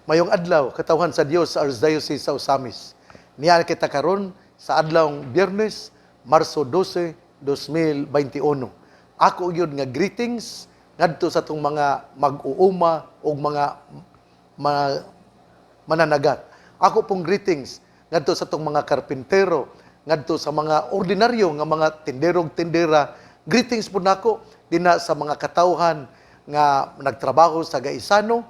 Mayong adlaw, katawhan sa Dios sa Archdiocese sa Osamis. Niya kita karon sa adlawng Biyernes, Marso 12, 2021. Ako yun nga greetings ngadto sa tong mga mag-uuma o mananagat. Ako pong greetings ngadto sa tong mga karpintero, ngadto sa mga ordinaryo nga mga tinderog tindera. Greetings po nako dina sa mga katawhan nga nagtrabaho sa Gaisano.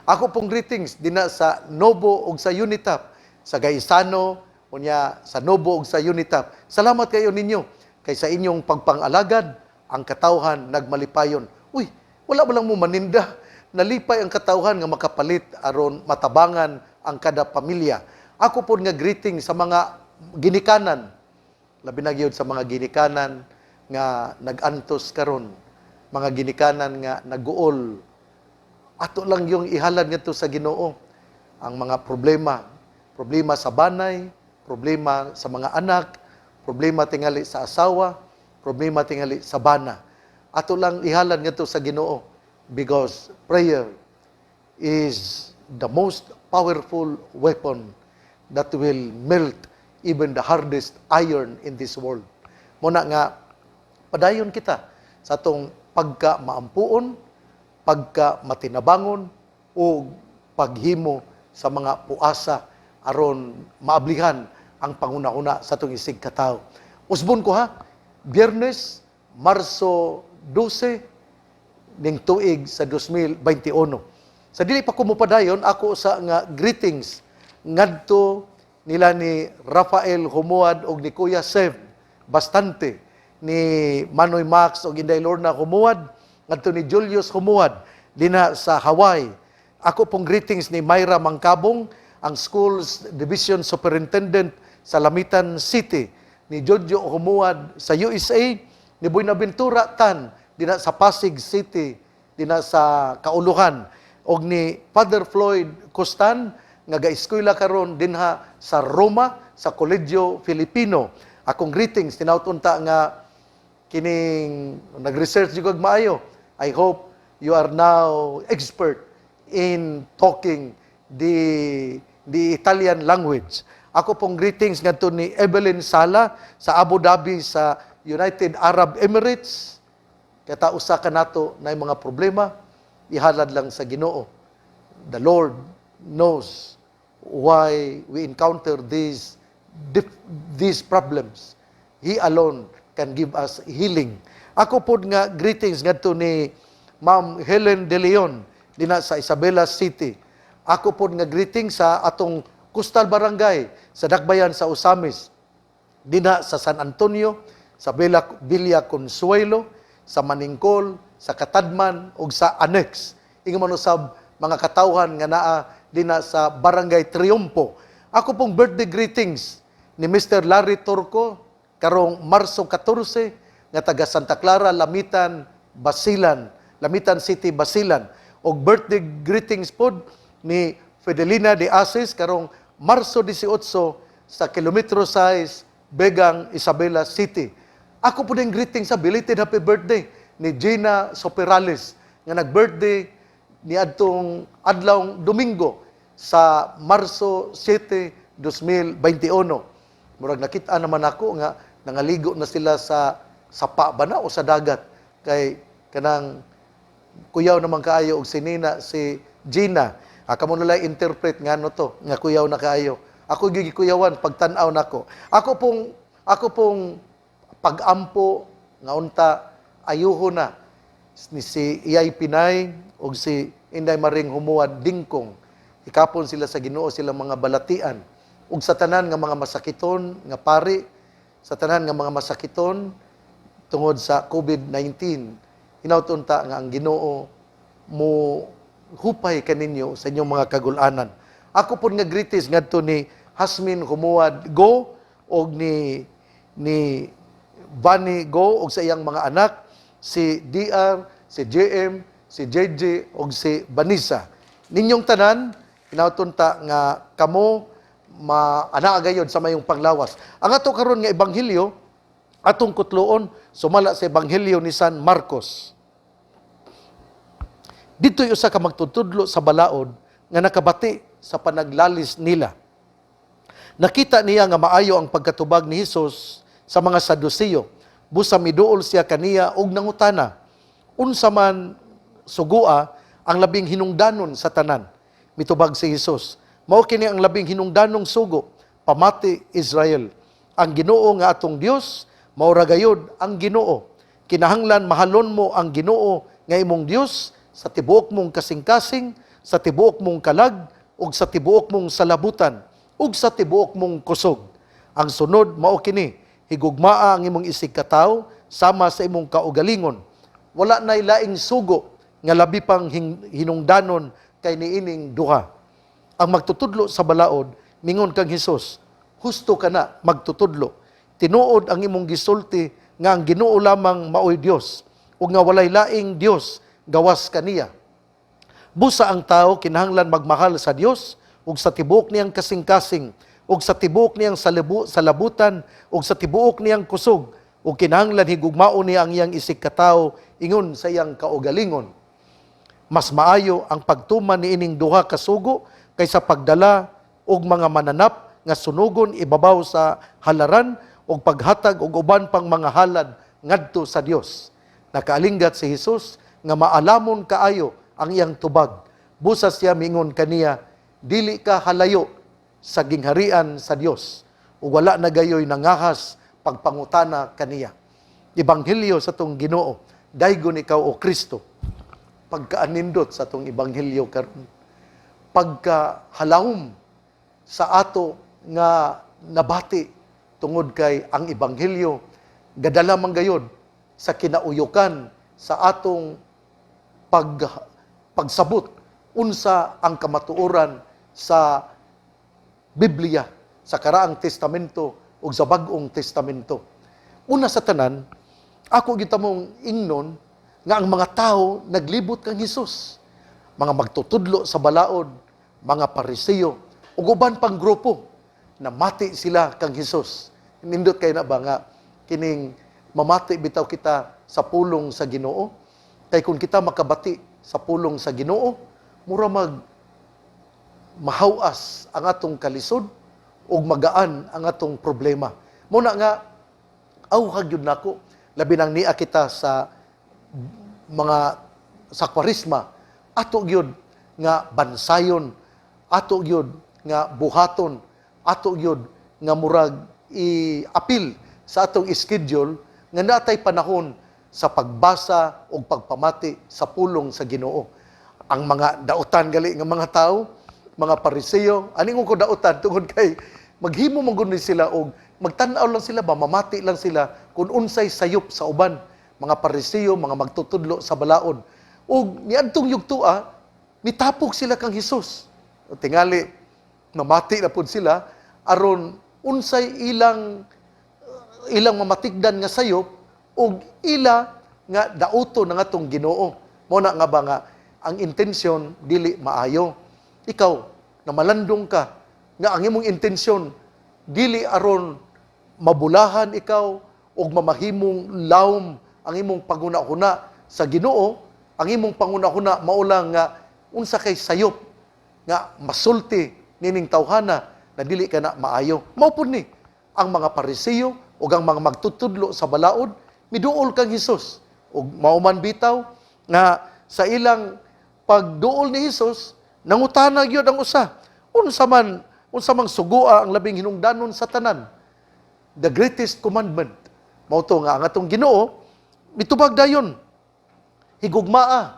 Ako pong greetings dina sa Nobo ug sa Unitap, sa Gaisano, unya sa Nobo ug sa Unitap. Salamat kayo ninyo kay sa inyong pagpangalagad ang katawhan nagmalipayon. Uy, wala ba lang mo maninda? Nalipay ang katawhan nga makapalit aron matabangan ang kada pamilya. Ako po nga greeting sa mga ginikanan. Labi na gyud sa mga ginikanan nga nag-antos karon. Mga ginikanan nga naguol. Ato lang yung ihalad ngadto sa Ginoo ang mga problema sa banay, problema sa mga anak, problema tingali sa asawa, problema tingali sa bana. Ato lang ihalad ngadto sa Ginoo because prayer is the most powerful weapon that will melt even the hardest iron in this world. Muna nga padayon kita sa atong pagka maampuon, pagka matinabangon o paghimo sa mga puasa aron maablihan ang panguna-una sa atong isig katawo. Usbon ko ha, Biyernes, Marso 12 ning tuig sa 2021. Sa dili pa ko mopadayon, ako sa nga greetings ngadto nila ni Rafael Humuad og ni Kuya Sev Bastante, ni Manoy Max og Inday Lorna Humuad, ngadto ni Julius Humuad dina sa Hawaii. Ako pong greetings ni Myra Mangkabong, ang Schools Division Superintendent sa Lamitan City, ni Jojo Humuad sa USA, ni Buenaventura Tan dina sa Pasig City, dina sa Kauluhan, og ni Father Floyd Costan nga ga-eskwela karon dinha sa Roma sa Koledyo Filipino. Akong greetings tinawtunta nga kining nag-research jud maayo. I hope you are now expert in talking the Italian language. Ako pong greetings ngadto ni Evelyn Sala sa Abu Dhabi sa United Arab Emirates. Kata usa ka nato na mga problema, ihalad lang sa Ginoo. The Lord knows why we encounter these problems. He alone can give us healing. Ako po nga greetings ngadto ni Ma'am Helen De Leon dina sa Isabela City. Ako po nga greetings sa atong Coastal Barangay sa Dakbayan sa Osamis, dina sa San Antonio, sa Villa Consuelo, sa Maningkol, sa Katadman ug sa Annex. Ingon man usab mga katawhan nga naa dina sa Barangay Triumpo. Ako pong birthday greetings ni Mr. Larry Turco karong Marso 14 nga taga Santa Clara, Lamitan, Basilan, Lamitan City, Basilan. Og birthday greetings pod ni Fidelina de Asis karong Marso 18 sa kilometro 6, Begang, Isabela City. Ako po din greetings sa belated happy birthday ni Gina Soperales nga nag-birthday ni adtong adlawng Domingo sa Marso 7, 2021. Murag nakita naman ako nga nangaligo na sila sa sapa ba na o sa dagat kay kanang kuyaw naman kaayo og sinina si Gina. Kamo na lang interpret nga no to nga kuyaw na kaayo. Ako gigikuyawan pagtan-aw nako. Ako pong pag-ampo nga unta ayuho na ni si Iyay Pinay og si Inday Maring Humuad Dingkong. Ikapon sila sa Ginoo, sila mga balatian. Ug sa tanan nga mga masakiton nga pari, sa tanan nga mga masakiton tungod sa COVID-19, hinautunta nga ang Ginoo mo hupay kaninyo sa inyong mga kagulanan. Ako po nga greetings ngadto ni Hasmin Humuad Go og ni Vani Go og sa iyang mga anak, si DR, si JM, si JJ og si Vanessa. Ninyong tanan hinautunta nga kamo ana gayod sa mayong panglawas. Ang ato karon nga ebanghelyo atong kutloon sumala sa ebanghelyo ni San Marcos. Dito'y usa ka magtutudlo sa balaod nga nakabati sa panaglalis nila. Nakita niya nga maayo ang pagkatubag ni Hesus sa mga Saduceo. Busa miduol siya kaniya og nangutana, unsa man sugua ang labing hinungdanon sa tanan. Mitubag si Hesus, mao kini ang labing hinungdanong sugo, pamati Israel. Ang Ginoo nga atong Dios, mao ra gayud ang Ginoo. Kinahanglan mahalon mo ang Ginoo nga imong Dios sa tibuok mong kasing-kasing, sa tibuok mong kalag, ug sa tibuok mong salabutan, ug sa tibuok mong kusog. Ang sunod mao kini, higugmaa ang imong isig katawo sama sa imong kaugalingon. Wala nay laing sugo nga labi pang hinungdanon kay niining duha. Ang magtutudlo sa balaod, mingon kang Hesus, husto ka na magtutudlo. Tinuod ang imong gisulti nga ang Ginoo lamang maoy Dios, ug nga walay laing Dios gawas kaniya. Busa ang tao kinahanglan magmahal sa Dios ug sa tibuok niyang kasing-kasing, ug sa tibuok niyang salabutan, ug sa tibuok niyang kusog, ug kinahanglan higugmao niya ang iyang isig katawo ingon sa iyang kaugalingon. Mas maayo ang pagtuman ni ining duha ka sugo kaysa pagdala og mga mananap nga sunugon ibabaw sa halaran og paghatag og uban pang mga halad ngadto sa Dios. Nakaalinggat si Hesus nga maalamon kaayo ang iyang tubag. Busa siya mingon kaniya, dili ka halayo sa gingharian sa Dios ug wala na gayoy nangahas pagpangutana kaniya. Ebanghelyo sa tong Ginoo, daygon ikaw o Kristo. Pagkaanindot sa tong ebanghelyo karon, pagkahalawom sa ato nga nabati tungod kay ang ebanghelyo gadala man gayud sa kinauyukan sa atong pagsabot unsa ang kamatuoran sa Biblia, sa karaang testamento ug sa bag-ong testamento. Una sa tanan, ako gitamong ingnon nga ang mga tao naglibot kang Hesus. Mga magtutudlo sa balaod, mga Pariseo, ug uban pang grupo na mati sila kang Hesus. Nindot kay na ba nga kining mamati bitaw kita sa pulong sa Ginoo? Kay kung kita makabati sa pulong sa Ginoo, mura mahawas ang atong kalisod ug magaan ang atong problema. Muna nga awhag yun nako labi nang niya kita sa mga sa kwarisma, ato gyud nga bansayon, ato gyud nga buhaton, ato gyud nga murag i-apil sa atong schedule nga natay panahon sa pagbasa o pagpamati sa pulong sa Ginoo. Ang mga dautan gali nga mga tao, mga Pariseo, aning ko dautan tungod kay maghimo man gud sila og magtan-aw lang sila ba, mamati lang sila kung unsay sayop sa uban. Mga Pariseo, mga magtutudlo sa balaod. Ug niadtong yugtua, mitapok sila kang Hesus. Tingali, namati na pud sila aron unsay ilang mamatigdan nga sayop ug ila nga dauto ng atong Ginoo. Mo na nga ba nga ang intensyon dili maayo. Ikaw na malandong ka nga ang imong intensyon dili aron mabulahan ikaw ug mamahimong lawom ang imong panguna-una sa Ginoo, ang imong panguna-una maulang nga unsa kay sayop nga masulti nining tawhana na dili ka na maayo. Mao pud ni ang mga Pariseo ug ang mga magtutudlo sa balaod miduol kang Hesus ug mao man bitaw nga sa ilang pagduol ni Hesus nangutana gyud ang usa, unsa man sugua ang labing hinungdanon sa tanan? The greatest commandment. Mao to nga ang atong Ginoo mitubag dayon. Higugmaa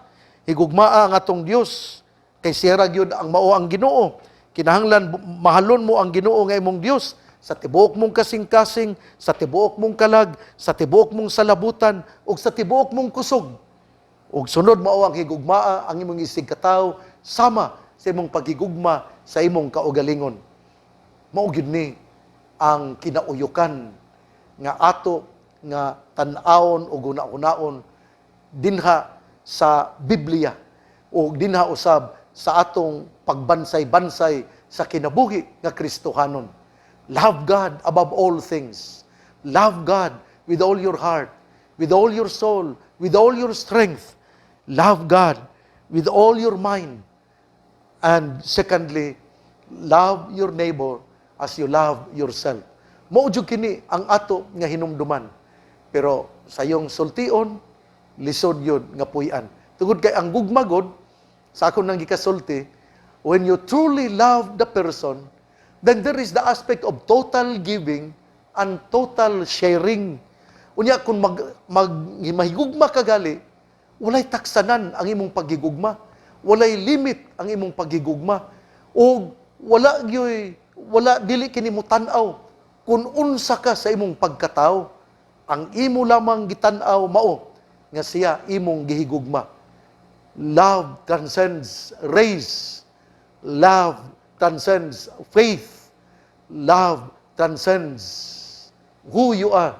ang atong Dios kay siya ra gyud ang mao ang Ginoo. Kinahanglan mahalon mo ang Ginoo nga imong Dios sa tibuok mong kasing-kasing, sa tibuok mong kalag, sa tibuok mong salabutan, ug sa tibuok mong kusog. Ug sunod mao ang higugmaa ang imong isig katawo sama sa imong paghigugma sa imong kaugalingon. Mao gyud ni ang kinauyukan nga ato nga tan-awon o guna-unaon dinha sa Biblia o dinha usab sa atong pagbansay-bansay sa kinabuhi nga Kristohanon. Love God above all things. Love God with all your heart, with all your soul, with all your strength. Love God with all your mind. And secondly, love your neighbor as you love yourself. Mao jud kini ang ato nga hinumduman. Pero sa iyong sultion, lisod yun nga puy-an. Tungod kay ang gugmagod, sa akong nang gikasulti, when you truly love the person, then there is the aspect of total giving and total sharing. Unya, kung mahigugma ka gali, walay taksanan ang imong paghigugma. Walay limit ang imong paghigugma. O wala dili kini mo tan-aw kung unsa ka sa imong pagkatao. Ang imo lamang gitan-aw mao nga siya imong gihigugma. Love transcends race. Love transcends faith. Love transcends who you are.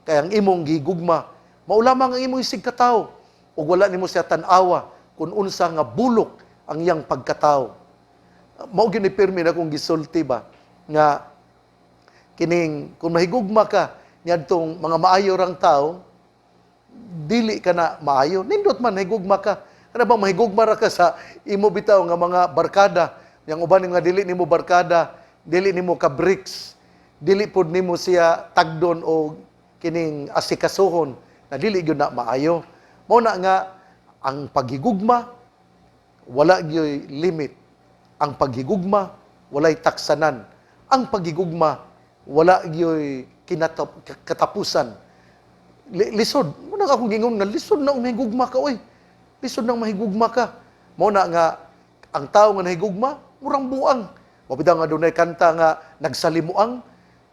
Kaya ang imong gihigugma, mao lamang ang imong isigkatao. Ug wala nimo siya tan-awa kung unsa nga bulok ang iyang pagkatao. Mao gyud ni pirmi na kong gisulti ba nga kining kung mahigugma ka niadtong mga maayo rang tao, dili ka na maayo. Nindot man mahigugma ka. Ano bang mahigugma ra ka sa imo bitaw nga mga barkada, yang uban nga dili nimo barkada, dili nimo ka bricks, dili pod nimo siya tagdon o kining asikasuhon na dili gyud na maayo. Mao na nga ang paghigugma wala gyud limit. Ang paghigugma walay taksanan. Ang paghigugma wala gyud katapusan. Lisod. Muna akong gingon nga lisod na mahigugma ka oy. Lisod nang mahigugma ka. Mao na nga ang tao nga nahigugma murang buang. Mabida nga dunay kanta nga nagsalimuang,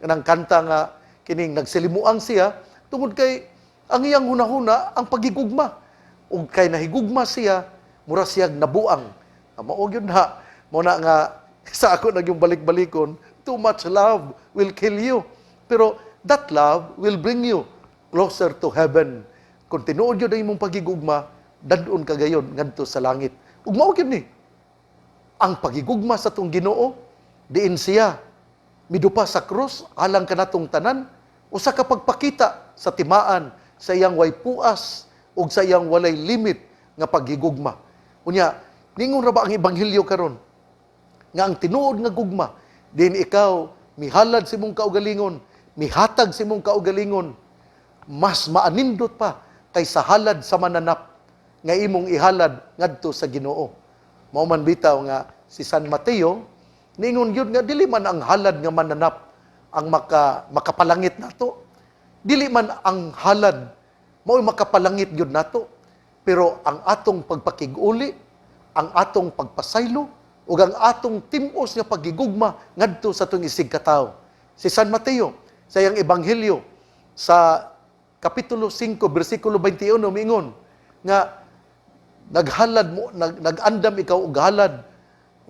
nang kanta nga kining nagsalimuang siya tungod kay ang iyang hunahuna ang paghigugma. Ug kay nahigugma siya, mura siyag nabuang. Mao gyud na. Mao na nga sa ako nagyong balik-balikon, too much love will kill you. Pero that love will bring you closer to heaven. Kung tinuod yun ang imong paghigugma, dadun ka gayon ngadto sa langit. Ug mao gyud ni. Ang paghigugma sa tong Ginoo, diin siya midupa sa krus alang kanatong tanan, usa ka pagpakita sa timaan sa iyang way puas ug sa iyang walay limit nga paghigugma. Unya, ningon ra ba ang ebanghelyo karon? Nga ang tinuod nga gugma, din ikaw mihalad sa imong kaugalingon, mihatag sa imong kaugalingon, mas maanindot pa kaysa halad sa mananap nga imong ihalad ngadto sa Ginoo. Mao man bitaw nga si San Mateo ningon gyud nga dili man ang halad nga mananap ang makapalangit nato. Dili man ang halad mao makapalangit gyud nato. Pero ang atong pagpakig-uli, ang atong pagpasaylo ug ang atong tim-os nga paghigugma ngadto sa atong isigkatawo. Si San Mateo sa iyang ebanghelyo sa kapitulo 5 bersikulo 21 miingon nga naghalad mo nagandam ikaw og halad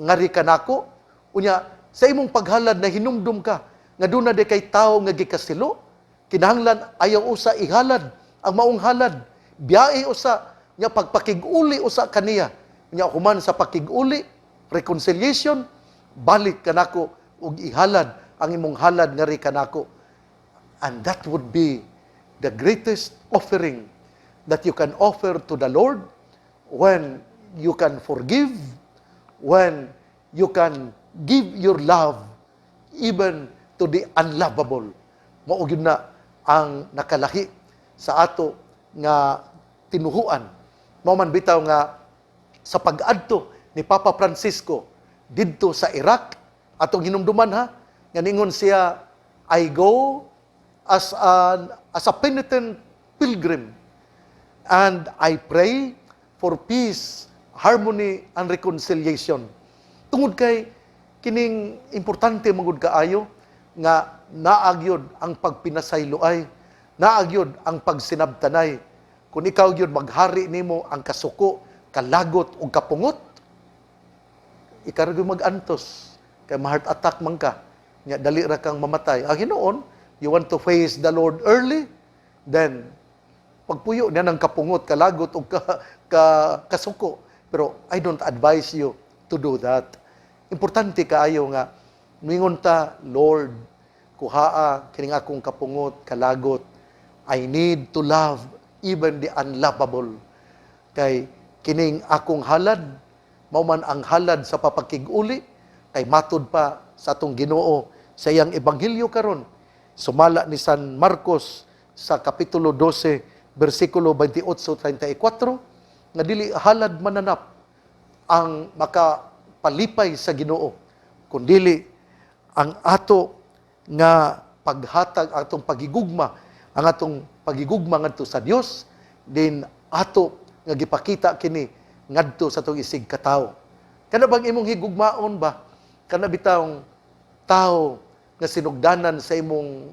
ngari kanako unya sa imong paghalad na hinumdum ka nga duna di kay tawo nga gikasilo kinahanglan ayaw usa ihalad ang maong halad biyae usa nya pagpakig-uli usa kaniya nya human sa pakig-uli reconciliation balik kanako ug ihalad ang imong halad ngari kanako. And that would be the greatest offering that you can offer to the Lord when you can forgive, when you can give your love even to the unlovable. Mao gyud na ang nakalahi sa ato nga tinuhuan. Mao man bitaw nga sa pag-adto ni Papa Francisco didto sa Iraq atong hinumduman ha nga ningon siya, I go as a penitent pilgrim and I pray for peace, harmony and reconciliation. Tungod kay kining importante magud kaayo nga naagyod ang pagpinasayloay, naagyod ang pagsinabtanay. Kung ikaw gyud maghari nimo ang kasuko, kalagot ug kapungot, ikarag mag-antos kay ma-heart attack man ka, nya dali ra kang mamatay. Ang Hinoon, you want to face the Lord early, then pagpuyo niya ng kapungot, kalagot ug kasuko. Pero I don't advise you to do that. Importante kaayo nga mingon ta, Lord, kuhaa kining akong kapungot, kalagot. I need to love even the unlovable. Kay kining akong halad mao man ang halad sa papakig-uli, kay matud pa sa atong Ginoo sa iyang ebanghelyo karon. Sumala ni San Marcos sa kapitulo 12, versikulo 28-34, nga dili halad mananap ang makapalipay sa Ginoo, kundili ang ato nga paghatag, atong pagigugma, ang atong pagigugma ngadto sa Dios, din ato nga gipakita kini ngadto sa atong isig katawo. Kana bang imong higugmaon ba? Kana bitawng tao nga sinugdanan sa imong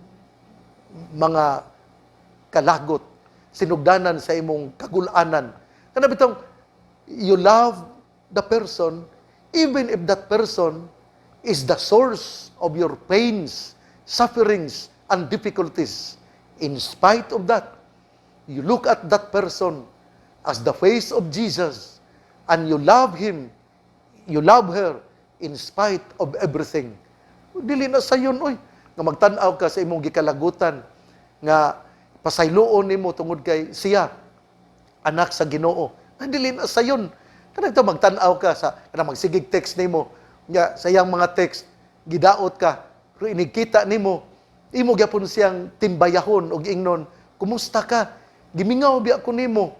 mga kalagot, sinugdanan sa imong kagulanan. Kana bitawng you love the person even if that person is the source of your pains, sufferings, and difficulties. In spite of that, you look at that person as the face of Jesus and you love him, you love her in spite of everything. Dili na sayon, oy, nga magtan-aw ka sa imong gikalagutan, nga pasayloon nimo tungod kay siya, anak sa Ginoo. Dili na sayon. Kanang magtan-aw ka sa kanang magsigig text nimo, nga sayang mga text, gidaot ka, pero inikita nimo, imo gyapon siyang timbayahon og ingnon, kumusta ka? Gimingaw biya ko nimo.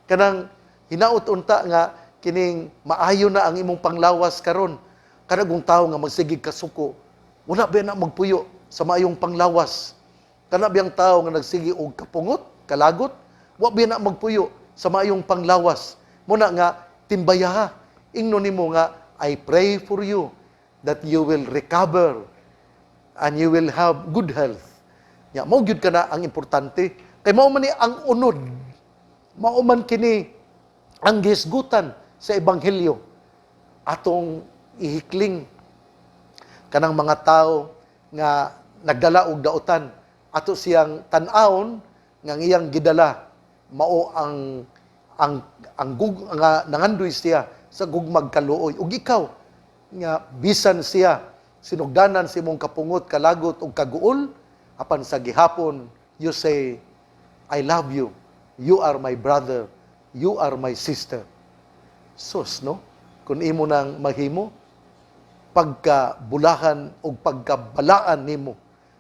Kanang hinaot unta nga kining maayo na ang imong panglawas karon. Kanang tawo nga magsigig kasuko, wala ba na magpuyo sa maayong panglawas. Kana biyang tao nga nagsigi og kapungot, kalagot, wa ba na magpuyo sa maayong panglawas. Muna nga timbayaha, ingnon nimo nga I pray for you that you will recover and you will have good health. Ya, mao gyud kana ang importante. Kay mao man ni ang unod. Mao man kini ang gisgutan sa ebanghelyo. Atong ihikling kanang mga tao nga nagdala og daotan, ato siyang tan-awon nga iyang gidala mao ang nga nangandoy siya sa gugmag kaluoy. Ug ikaw nga bisan siya sinugdanan si mong kapungot, kalagot ug kaguol, apan sa gihapon you say, I love you. You are my brother. You are my sister. Sus, no? Kung imo nang mahimo, pagkabulahan o pagkabalaan nimo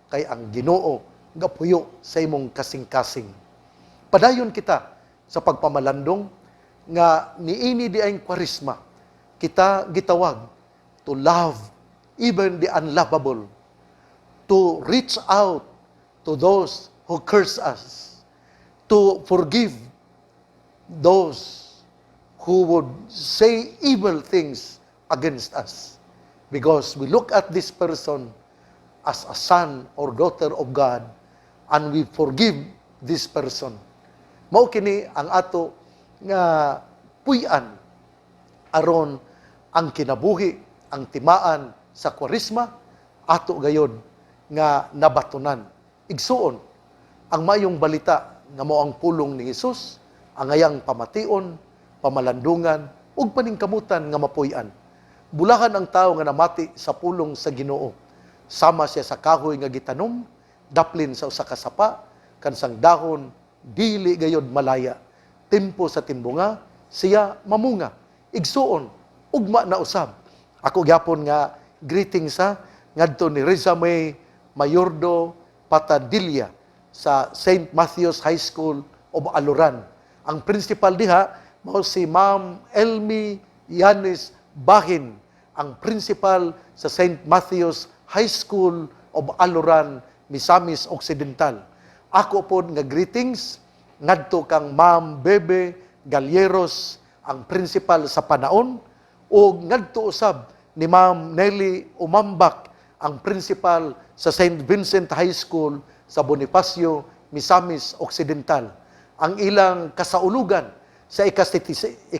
kay ang Ginoo nga puyo sa imong kasing-kasing. Padayon kita sa pagpamalandong nga niini di ang Kwaresma, kita gitawag to love even the unlovable, to reach out to those who curse us, to forgive those who would say evil things against us. Because we look at this person as a son or daughter of God and we forgive this person. Mao kini ang ato nga puy-an aron ang kinabuhi, ang timaan sa Kwaresma, ato gayod nga nabatunan. Igsuon, ang mayong balita nga mao ang pulong ni Jesus, ang ayang pamation, pamalandungan, ug paningkamutan nga mapuy-an. Bulahan ang tao nga namati sa pulong sa Ginoo. Sama siya sa kahoy nga gitanom, daplin sa usa ka sapa, kansang dahon, dili gayod malaya. Timpo sa timbunga, siya mamunga. Igsuon, ugma na usab. Ako gyapon nga greetings sa ngadto ni Reza May Mayordo Patadilla sa St. Matthew's High School of Aluran. Ang principal diha mao si Ma'am Elmi Yanis Bahin, ang principal sa St. Matthew's High School of Aluran, Misamis Occidental. Ako po nga greetings ngadto kang Ma'am Bebe Galleros, ang principal sa Panaon, o ngadto usab ni Ma'am Nelly Umambak, ang principal sa St. Vincent High School sa Bonifacio, Misamis Occidental. Ang ilang kasaulugan sa ika-75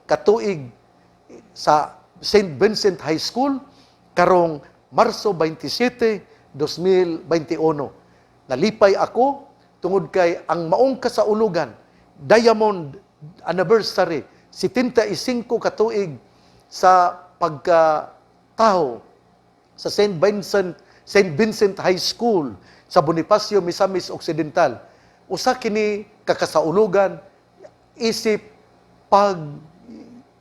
katuig sa St. Vincent High School karong Marso 27, 2021. Nalipay ako tungod kay ang maong kasaulugan, Diamond Anniversary, 75 katuig sa pagkataho sa St. Vincent High School sa Bonifacio, Misamis Occidental. Usa kini kakasaulugan isip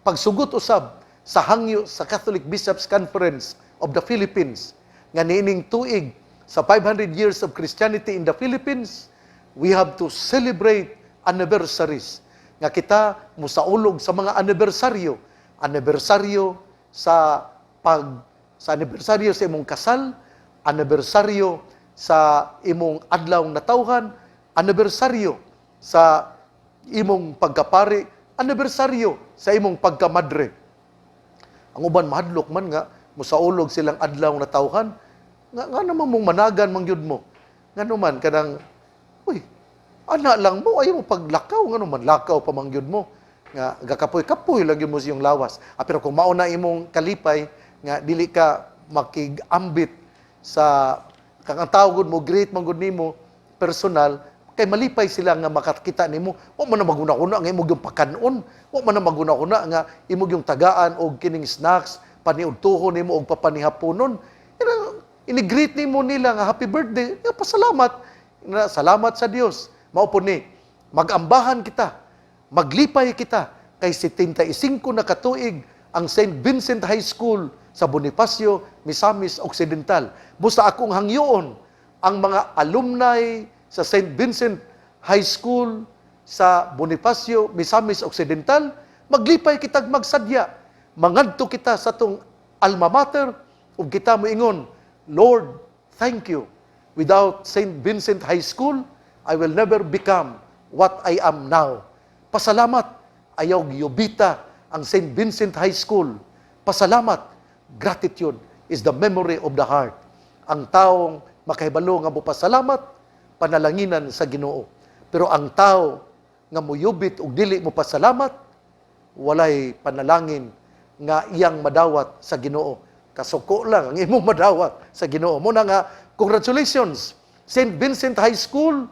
pagsugot usab sa hangyo sa Catholic Bishops' Conference of the Philippines nga niining tuig sa 500 years of Christianity in the Philippines, we have to celebrate anniversaries. Nga kita musaulog sa mga anibersaryo. Anibersaryo sa anibersaryo sa imong kasal, anibersaryo sa imong adlaw na tawhan, anibersaryo sa imong pagkapari, anibersaryo sa imong pagkamadre. Ang uban mahadlok man nga musaulog silang adlaw na tawhan, nga naman mong managan mangyud mo. Nga naman kanang uy, ana lang mo ayaw mo paglakaw, nga naman lakaw pa mangyud mo. Nga gakapoy-kapoy lang yun mo siyong lawas. Pero kung mauna imong kalipay, nga dili ka makigambit sa kang tawagod mo, great manggod nimo personal, kay malipay sila nga makakita nimo. Wa man na maguna-una nga imong yung pakanon, wa man na maguna-una nga imong yung tagaan og kining snacks, paniudtohon nimo og papanihaponon. Ini-greet nimo nila nga happy birthday, nga pasalamat. Salamat sa Dios. Mao po ni magambahan kita, maglipay kita kay 75 na katuig ang St. Vincent High School sa Bonifacio, Misamis Occidental. Busta akong hangyoon ang mga alumni sa St. Vincent High School sa Bonifacio, Misamis Occidental, maglipay kitag magsadya. Mangadto kita sa tong alma mater ug kita moingon, Lord, thank you. Without St. Vincent High School, I will never become what I am now. Pasalamat, ayaw giyobita ang St. Vincent High School. Pasalamat, gratitude is the memory of the heart. Ang taong makahibalo nga mopasalamat, panalanginan sa Ginoo. Pero ang tao nga muyubit ug dili mo pasalamat, walay panalangin nga iyang madawat sa Ginoo. Kasuko lang ang imong madawat sa Ginoo. Muna nga, congratulations, St. Vincent High School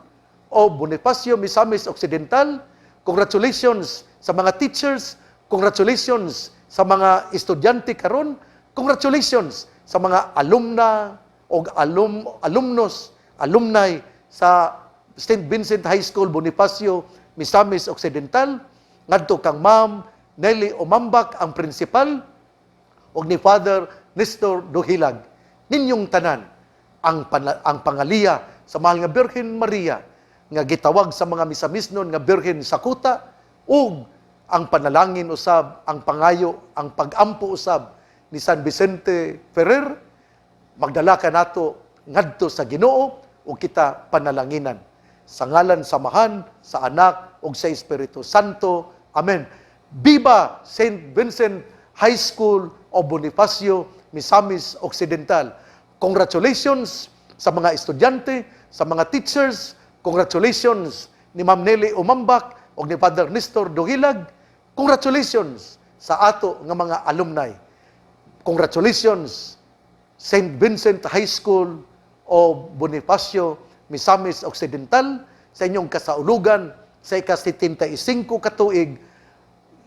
o Bonifacio, Misamis Occidental. Congratulations sa mga teachers. Congratulations sa mga estudyante karon. Congratulations sa mga alumna o alumnos, alumni sa St. Vincent High School, Bonifacio, Misamis Occidental. Ngadto kang Ma'am Nelly Umambak, ang principal, o ni Father Nestor Duhilag. Ninyong tanan, ang pangaliya sa mahal nga Birhen Maria, nga gitawag sa mga misamisnon nga Birhen sa kuta, ug ang panalangin usab, ang pangayo, ang pagampo usab ni San Vicente Ferrer, magdala ka nato ngadto sa Ginoo ug kita panalanginan. Sa ngalan samahan, sa Anak ug sa Espiritu Santo. Amen. Viva St. Vincent High School o Bonifacio, Misamis Occidental. Congratulations sa mga estudyante, sa mga teachers. Congratulations ni Ma'am Nelly Umambak o ni Father Nestor Duhilag. Congratulations sa ato nga mga alumni. Congratulations St. Vincent High School o Bonifacio, Misamis Occidental sa inyong kasaulugan sa ika-75 katuig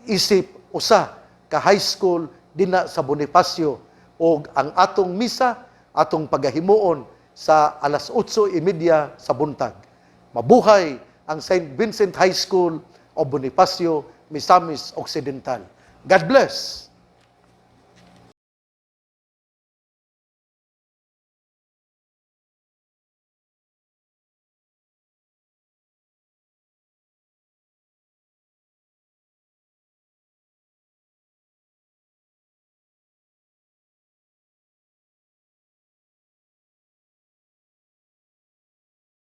isip usa ka high school dinha sa Bonifacio o ang atong misa, atong pagahimuon sa alas 8:30 sa buntag. Mabuhay ang St. Vincent High School o Bonifacio, Misamis Occidental. God bless!